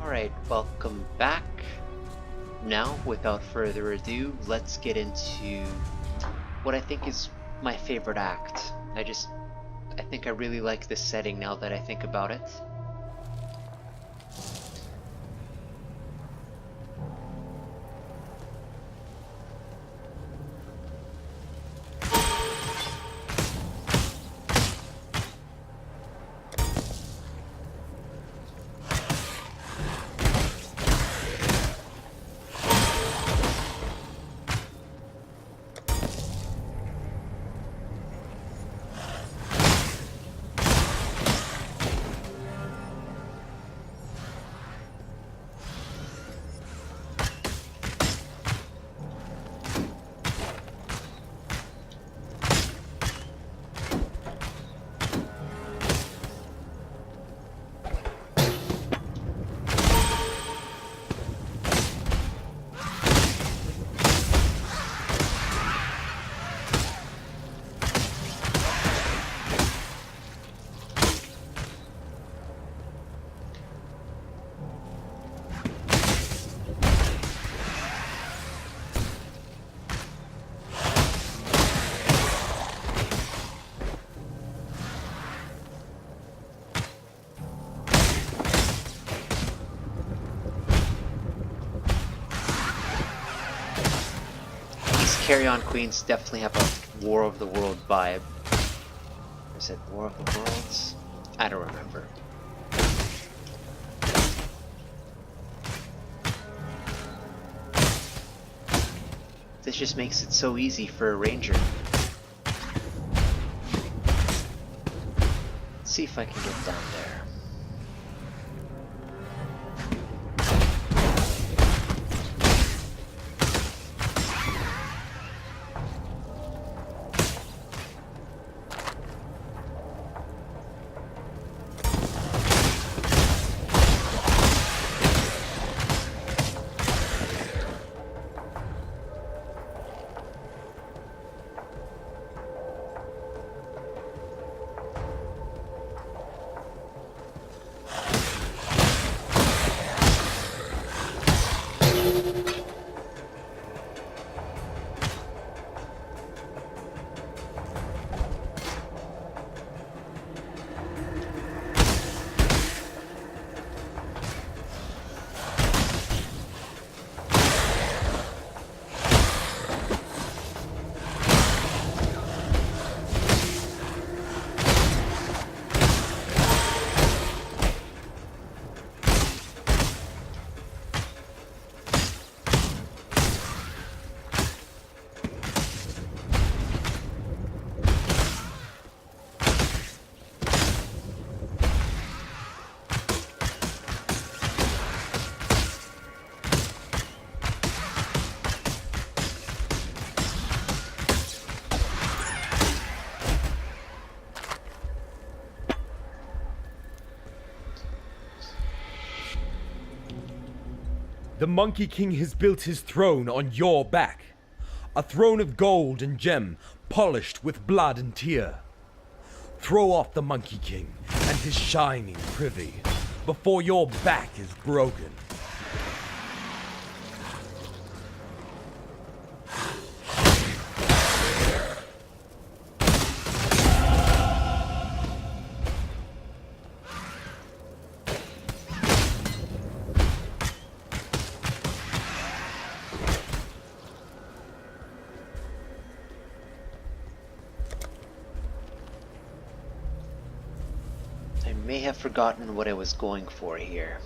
Alright, welcome back. Now, without further ado, let's get into what I think is my favorite act. I think I really like this setting now that I think about it. Carry On Queens definitely have a War of the World vibe. Is it War of the Worlds? I don't remember. This just makes it so easy for a ranger. Let's see if I can get down there. The Monkey King has built his throne on your back. A throne of gold and gem, polished with blood and tear. Throw off the Monkey King and his shining privy before your back is broken. I may have forgotten what I was going for here.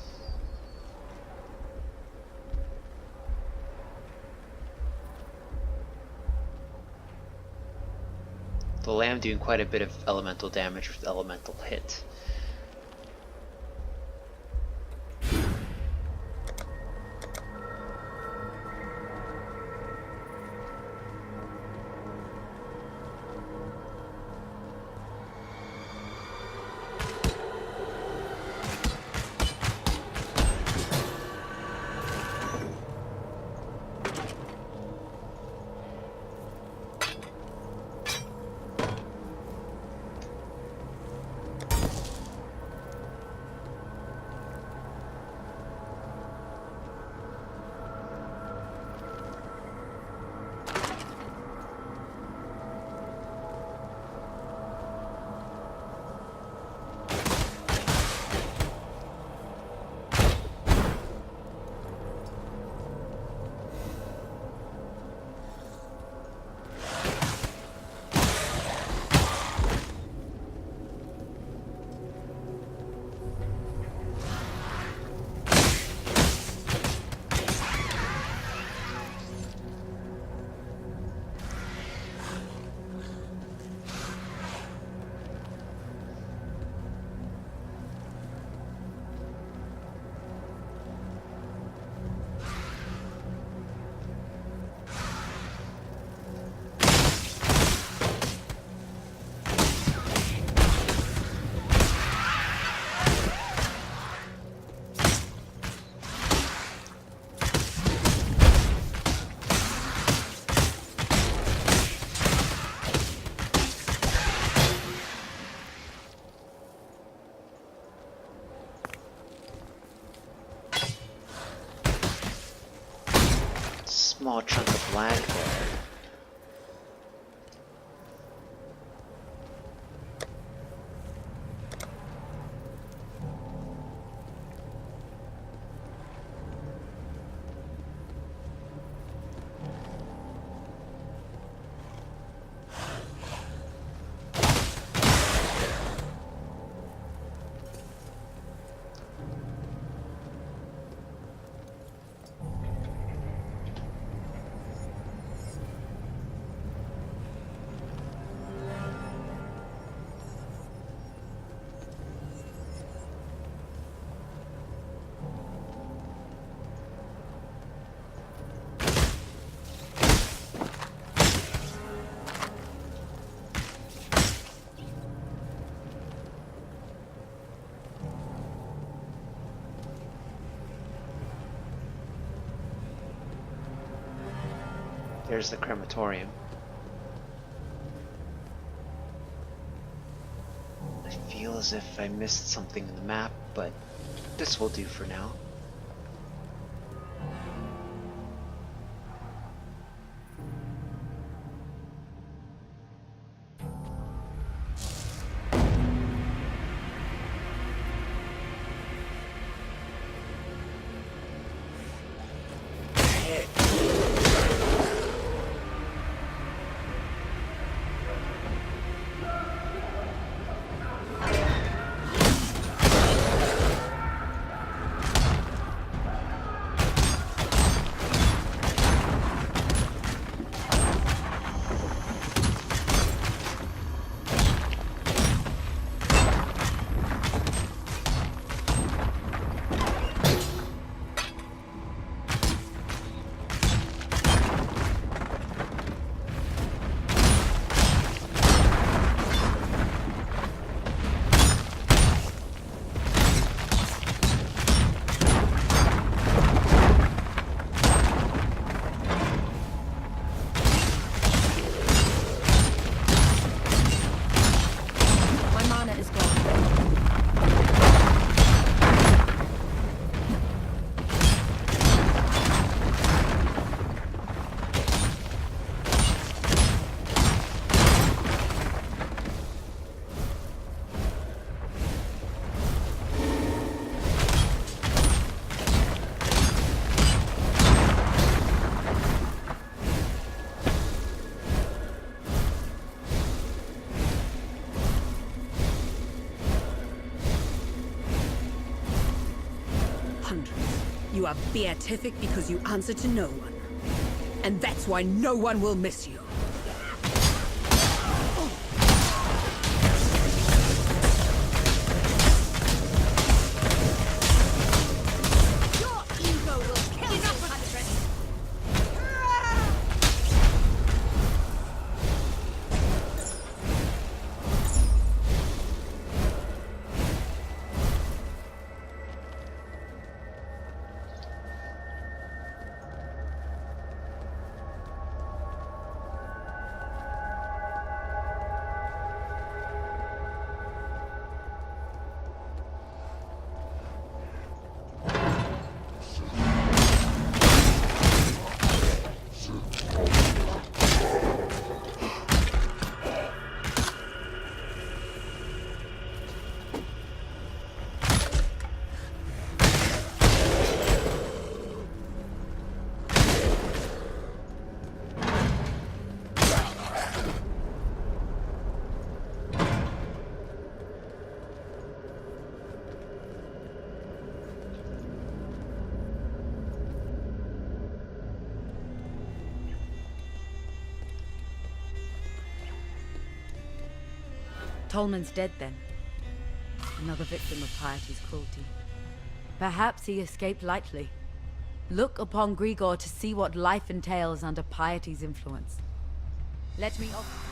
Though I am doing quite a bit of elemental damage with elemental hit. small chunk of land there. There's the crematorium. I feel as if I missed something in the map, but this will do for now. You are beatific because you answer to no one. And that's why no one will miss you. Your ego will kill you, Huntress! Tolman's dead then. Another victim of Piety's cruelty. Perhaps he escaped lightly. Look upon Grigor to see what life entails under Piety's influence. Let me offer...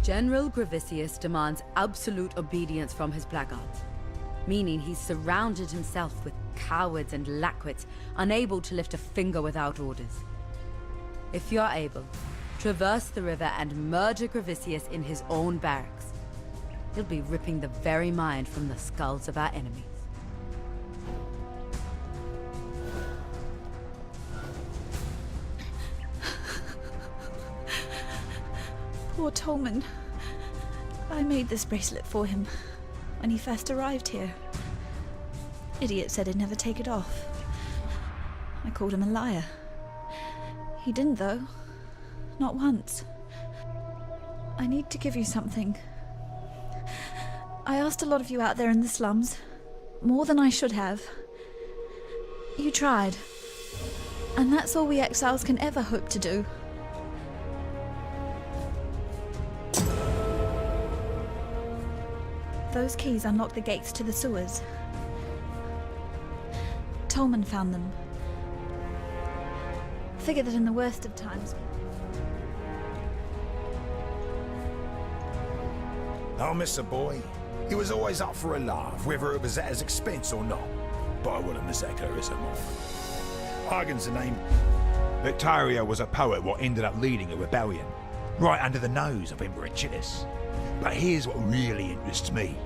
General Gravisius demands absolute obedience from his blackguards, meaning he's surrounded himself with cowards and lackwits, unable to lift a finger without orders. If you're able, traverse the river and murder Gravisius in his own barracks. He'll be ripping the very mind from the skulls of our enemies. Poor Tolman. I made this bracelet for him when he first arrived here. Idiot said he'd never take it off. I called him a liar. He didn't, though. Not once. I need to give you something. I asked a lot of you out there in the slums. More than I should have. You tried. And that's all we exiles can ever hope to do. Those keys unlock the gates to the sewers. Tolman found them. Figured that in the worst of times... I'll miss a boy. He was always up for a laugh, whether it was at his expense or not. But I wouldn't miss that Clarissa more. Hagen's the name. Victaria was a poet what ended up leading a rebellion, right under the nose of Emperor Chillis. But here's what really interests me.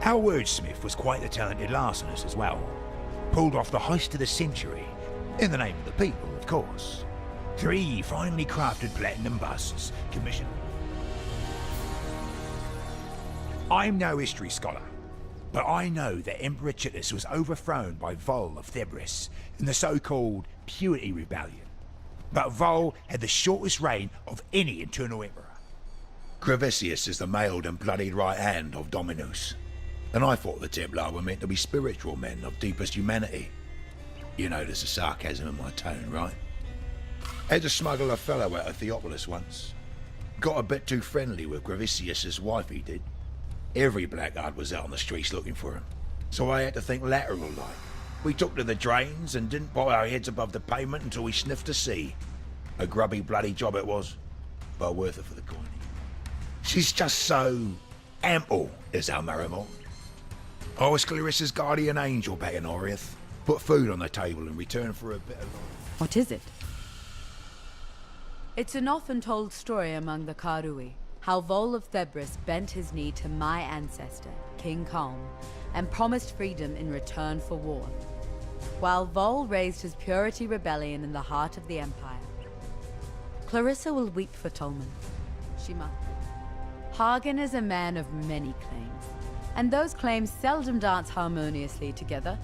Our wordsmith was quite a talented larcenist as well. Pulled off the heist of the century, in the name of the people, of course. 3 finely crafted platinum busts, commissioned... I'm no history scholar, but I know that Emperor Chillis was overthrown by Vol of Thebris in the so-called Purity Rebellion. But Vol had the shortest reign of any internal emperor. Gravisius is the mailed and bloodied right hand of Dominus, and I thought the Templar were meant to be spiritual men of deepest humanity. You notice the sarcasm in my tone, right? Had to smuggle a fellow out of Theopolis once. Got a bit too friendly with Gravisius's wife, he did. Every blackguard was out on the streets looking for him, so I had to think lateral like. We took to the drains and didn't put our heads above the pavement until we sniffed the sea. A grubby bloody job it was, but worth it for the coin. She's just so ample, is our Marimont. I was Clarissa's guardian angel back in Oriath. Put food on the table in return for a bit of life. What is it? It's an often told story among the Karui, how Vol of Thebris bent his knee to my ancestor, King Kalm, and promised freedom in return for war, while Vol raised his Purity Rebellion in the heart of the Empire. Clarissa will weep for Tolman. She must. Hagen is a man of many claims, and those claims seldom dance harmoniously together.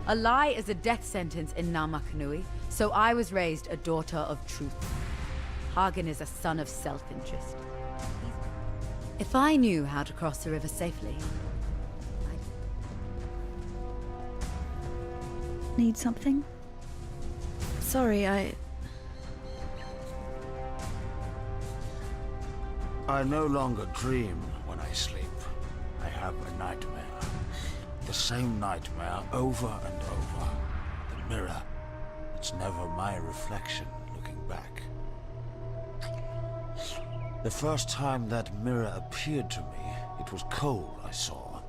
A lie is a death sentence in Namakanui, so I was raised a daughter of truth. Hagen is a son of self-interest. If I knew how to cross the river safely... Need something? Sorry, I no longer dream when I sleep. I have a nightmare. The same nightmare over and over. The mirror. It's never my reflection looking back. The first time that mirror appeared to me, it was Cole I saw.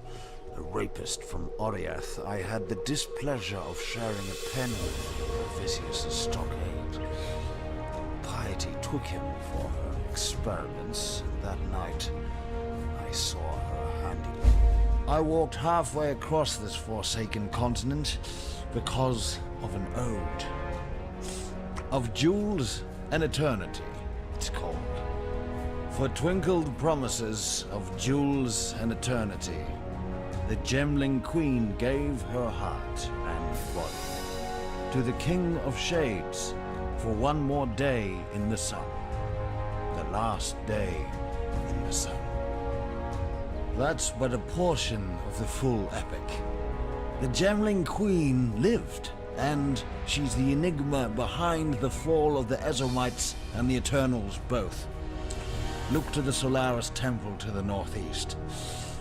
A rapist from Oriath. I had the displeasure of sharing a pen with Vicious' stockade. Piety took him for her experiments, and that night I saw her handiwork. I walked halfway across this forsaken continent because of an ode. Of jewels and eternity, it's called. For twinkled promises of jewels and eternity, the Gemling Queen gave her heart and body to the King of Shades for one more day in the sun. The last day in the sun. That's but a portion of the full epic. The Gemling Queen lived, and she's the enigma behind the fall of the Ezramites and the Eternals both. Look to the Solaris Temple to the northeast.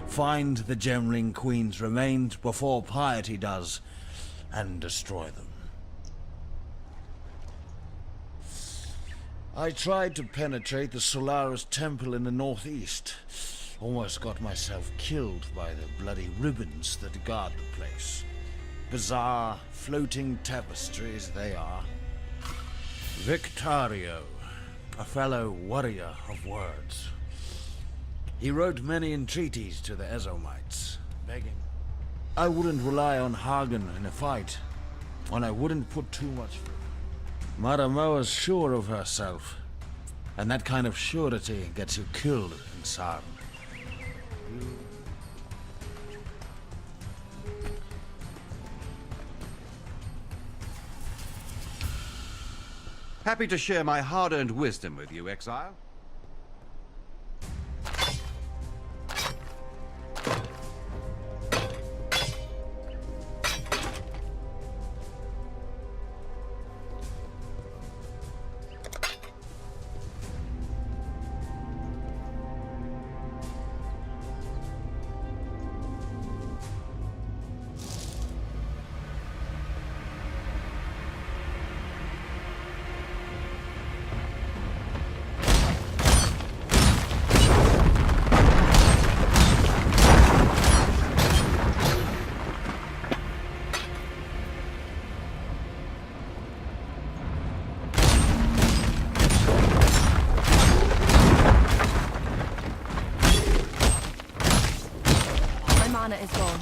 Find the Gemling Queen's remains before Piety does, and destroy them. I tried to penetrate the Solaris temple in the northeast. Almost got myself killed by the bloody ribbons that guard the place. Bizarre, floating tapestries they are. Victario, a fellow warrior of words. He wrote many entreaties to the Ezomites, begging I wouldn't rely on Hagen in a fight, and I wouldn't put too much through. Maramoa's sure of herself, and that kind of surety gets you killed in Sarn. Happy to share my hard-earned wisdom with you, Exile. Mana is gone.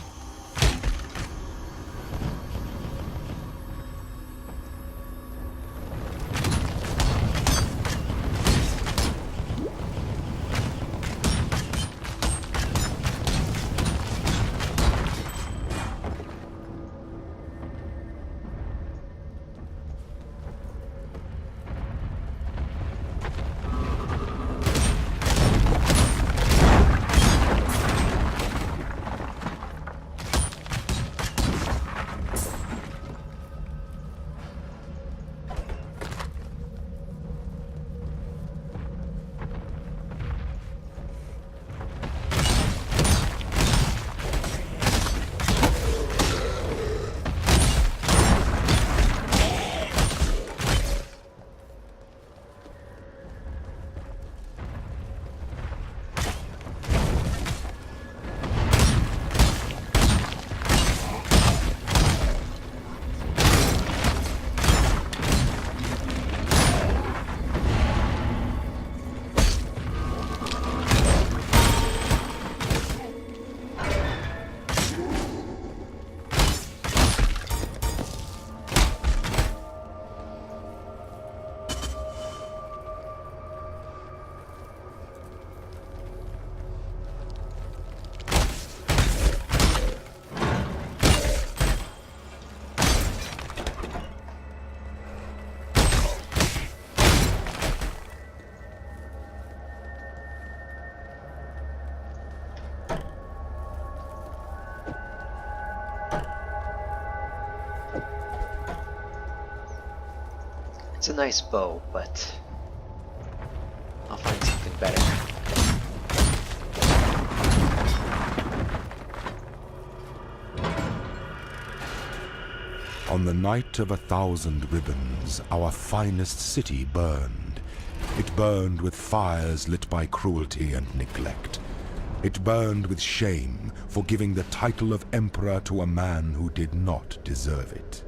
It's a nice bow, but I'll find something better. On the night of 1,000 ribbons, our finest city burned. It burned with fires lit by cruelty and neglect. It burned with shame for giving the title of emperor to a man who did not deserve it.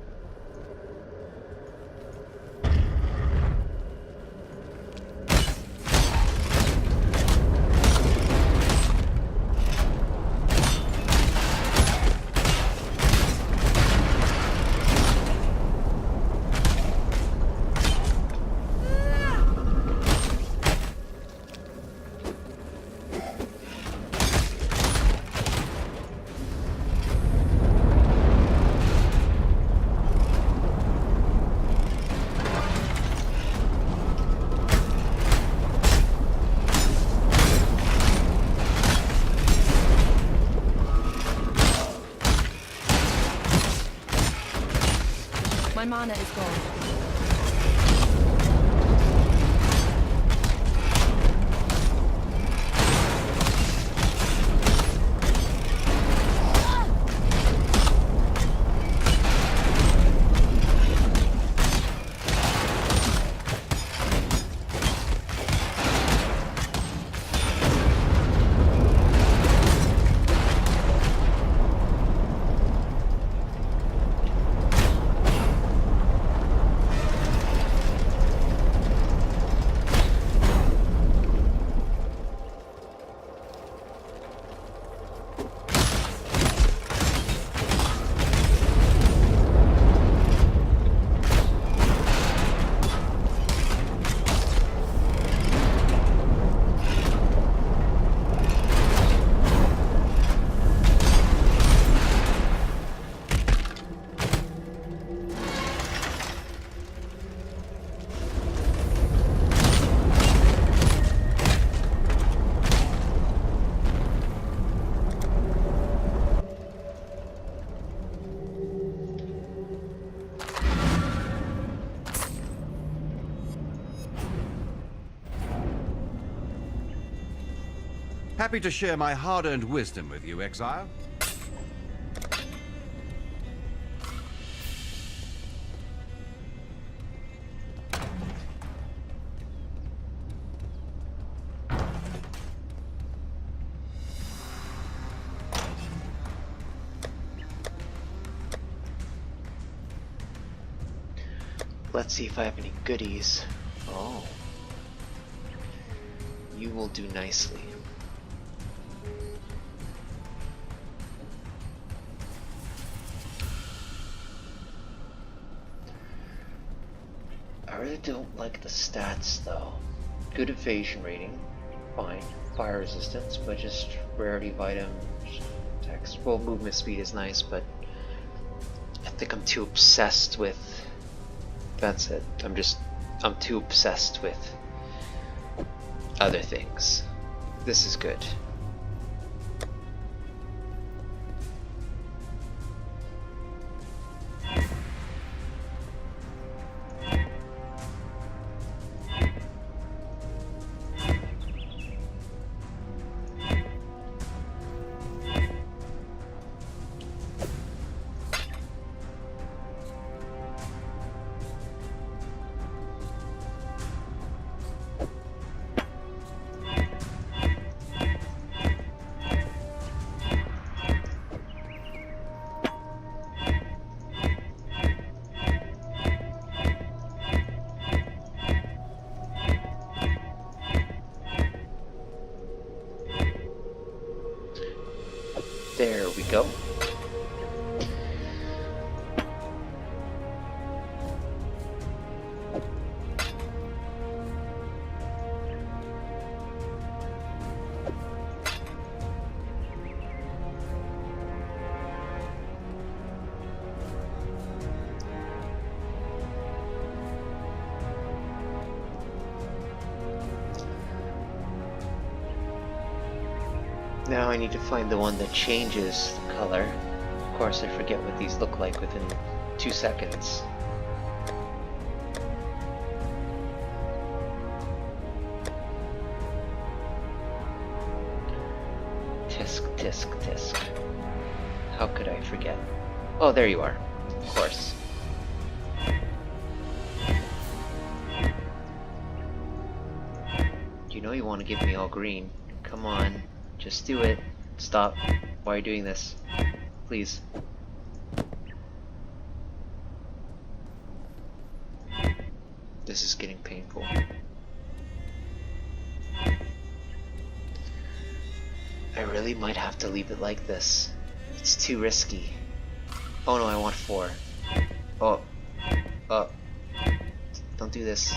My mana is gone. Happy to share my hard-earned wisdom with you, Exile. Let's see if I have any goodies. Oh. You will do nicely. I really don't like the stats though. Good evasion rating, fine. Fire resistance, but just rarity of items, text. Well, movement speed is nice, but I think I'm too obsessed with. That's it. I'm too obsessed with other things. This is good. There we go. Now I need to find the one that changes the color. Of course, I forget what these look like within 2 seconds. Tisk, tisk, tisk. How could I forget? Oh, there you are. Of course. You know you want to give me all green. Come on. Just do it. Stop. Why are you doing this? Please. This is getting painful. I really might have to leave it like this. It's too risky. Oh no, I want 4. Oh. Oh. Don't do this.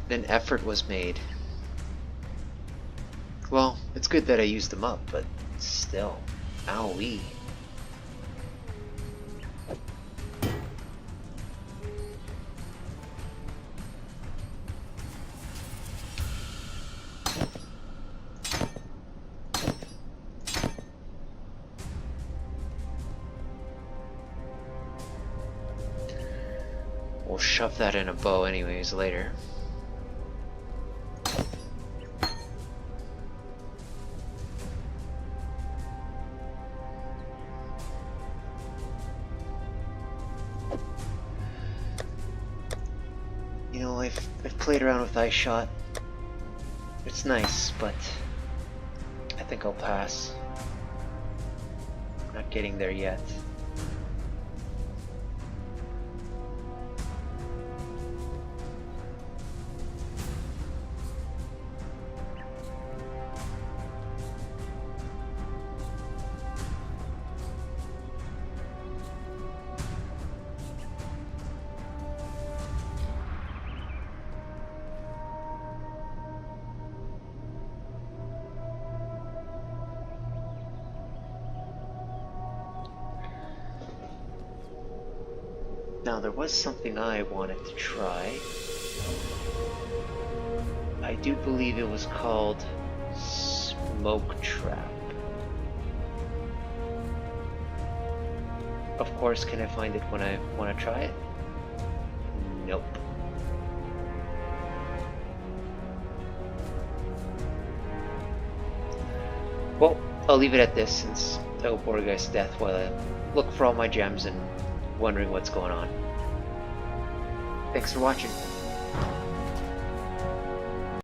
An effort was made. Well, it's good that I used them up, but still. Owie. We'll shove that in a bow anyways later. You know, I've played around with Ice Shot. It's nice, but I think I'll pass. Not getting there yet. Now there was something I wanted to try. I do believe it was called Smoke Trap. Of course, can I find it when I want to try it? Well, I'll leave it at this since I will bore you guys to death while I look for all my gems and wondering what's going on. Thanks for watching.